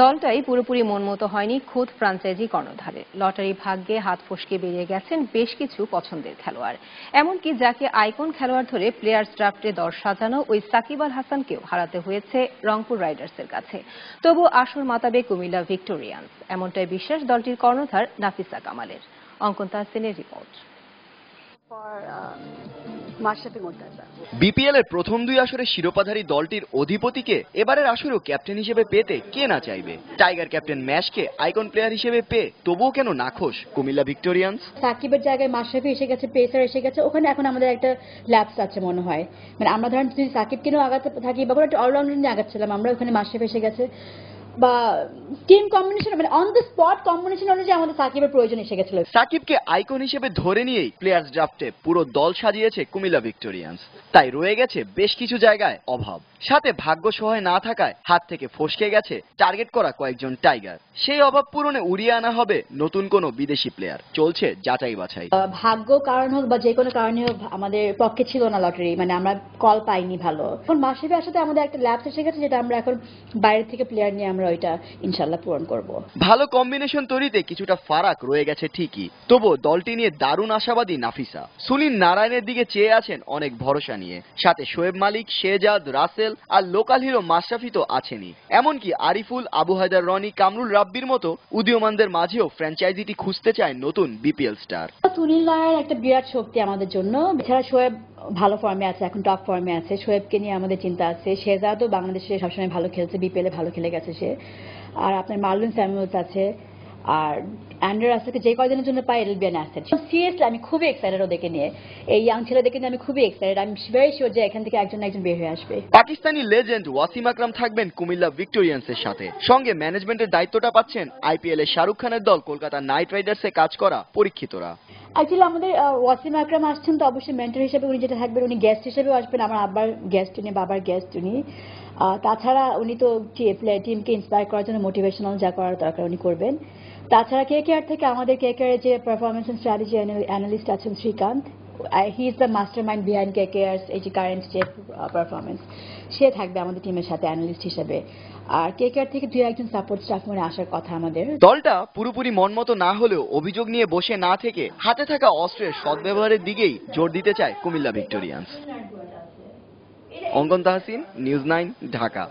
দলটাই পুরোপুরি মনমতো হয়নি খোদ ফ্রাঞ্চাইজি কর্ণধারের। লটারি ভাগ্যে হাত ফসকে বেরিয়ে গেছেন বেশ কিছু পছন্দের খেলোয়াড়। এমনকি যাকে আইকন খেলোয়াড় ধরে প্লেয়ার্স ড্রাফটে দল সাজানো ওই সাকিব আল হাসানকেও হারাতে হয়েছে রংপুর রাইডার্সের কাছে। তবু আসর মাতাবে কুমিল্লা ভিক্টোরিয়ান্স, এমনটাই বিশ্বাস দলটির কর্ণধার নাফিসা কামালের। অঙ্কন তাহসিনের রিপোর্ট। বিপিএল এর প্রথম দুই আসরে শিরোপাধারী দলটির অধিপতিকে এবারের আসরেও ক্যাপ্টেন হিসেবে পেতে কে না চাইবে। টাইগার ক্যাপ্টেন ম্যাশকে আইকন প্লেয়ার হিসেবে পেয়ে তবুও কেন নাখোশ কুমিল্লা ভিক্টোরিয়ান্স? সাকিবের জায়গায় মাশরাফি এসে গেছে, পেসার এসে গেছে, ওখানে এখন আমাদের একটা ল্যাপস আছে মনে হয়। মানে আমরা ধরেন যদি সাকিবকে নিয়েও আগাতে থাকি বা একটা অলরাউন্ডার নিয়ে আগাচ্ছিলাম আমরা, ওখানে মাশরাফি এসে গেছে বা টিম কম্বিনেশন মানে অন দ্য স্পট কম্বিনেশন অনুযায়ী আমাদের সাকিবের প্রয়োজন এসে গেছিল। সাকিবকে আইকন হিসেবে ধরে নিয়েই প্লেয়ার্স ড্রাফটে পুরো দল সাজিয়েছে কুমিল্লা ভিক্টোরিয়ান্স। তাই রয়ে গেছে বেশ কিছু জায়গায় অভাব, সাথে ভাগ্য সহায় না থাকায় হাত থেকে ফসকে গেছে টার্গেট করা কয়েকজন টাইগার। সেই অভাব পূরণে উড়িয়ে আনা হবে নতুন কোনো বিদেশি প্লেয়ার। চলছে যাচাই বাছাই। ভাগ্য কারণ হোক বা যে কোনো কারণে হোক আমাদের পক্ষে ছিল না লটারি, মানে আমরা কল পাইনি ভালো। এখন মাশরাফি আসাতে আমাদের একটা ল্যাপস এসে গেছে, যেটা আমরা এখন বাইরে থেকে প্লেয়ার নিয়ে আমরা ওইটা ইনশাল্লাহ পূরণ করব। ভালো কম্বিনেশন তৈরিতে কিছুটা ফারাক রয়ে গেছে ঠিকই, তবুও দলটি নিয়ে দারুণ আশাবাদী নাফিসা। সুনীল নারায়ণের দিকে চেয়ে আছেন অনেক ভরসা নিয়ে, সাথে শোয়েব মালিক, শেহজাদ, রাসেল আর লোকাল হিরো মাশরাফি তো আছেনই। এমনকি আরিফুল, আবু হায়দার, রনি, কামরুল রাব্বির মতো উদীয়মানদের মাঝেও ফ্র্যাঞ্চাইজিটি খুঁজতে চায় নতুন বিপিএল স্টার। সুনীল নারায়ণ একটা বিরাট শক্তি আমাদের জন্য। এছাড়া শোয়েব ভালো ফর্মে আছে, এখন টপ ফর্মে আছে। শোয়েবকে নিয়ে আমাদের চিন্তা আছে। শেহজাদও বাংলাদেশে সবসময় ভালো খেলছে, বিপিএল এ ভালো খেলে গেছে সে। আর আপনার মার্লন স্যামুয়েলস আছে, আর অ্যান্ড্রে রাসেলকে যে কয়দিনের জন্য পাই it will be an asset. Seriously আমি খুবই এক্সাইটেড ওদেরকে নিয়ে, এই ইয়াং ছেলেদেরকে নিয়ে আমি খুবই excited. I am very sure যে এখান থেকে একজন বের হয়ে আসবে। পাকিস্তানি লেজেন্ড ওয়াসিম আকরাম থাকবেন কুমিল্লা ভিক্টোরিয়ান্সের সাথে, সঙ্গে ম্যানেজমেন্টের দায়িত্বটা পাচ্ছেন আইপিএল এ শাহরুখ খানের দল কলকাতা নাইট রাইডার্সে কাজ করা পরীক্ষিতরা। অ্যাকচুয়ালি আমাদের ওয়াসিম আকরাম আসছেন তো অবশ্যই মেন্টর হিসেবে, উনি যেটা থাকবেন উনি গেস্ট হিসেবেও আসবেন, আমার আব্বার গেস্ট উনি, বাবার গেস্ট উনি। তাছাড়া উনি তো টিমকে ইন্সপায়ার করার জন্য মোটিভেশনাল যা করার দরকার উনি করবেন। তাছাড়া কেকেআর থেকে আমাদের কেকেআর যে পারফরমেন্স এন্ড স্ট্র্যাটেজি অ্যানালিস্ট আছেন Srikanth, he is the mastermind behind KKR এই যে কারেন্ট যে পারফরমেন্স, সে থাকবে আমাদের টিমের সাথে অ্যানালিস্ট হিসেবে। আর কেকেআর থেকে দুই একজন সাপোর্ট স্টাফ মনে আসার কথা আমাদের। দলটা পুরোপুরি মনমতো না হলেও অভিযোগ নিয়ে বসে না থেকে হাতে থাকা অস্ত্রের সদ্ব্যবহারের দিকেই জোর দিতে চায় কুমিল্লা ভিক্টোরিয়ান্স। অঙ্কন তাহসিন, নিউজ 9, ঢাকা।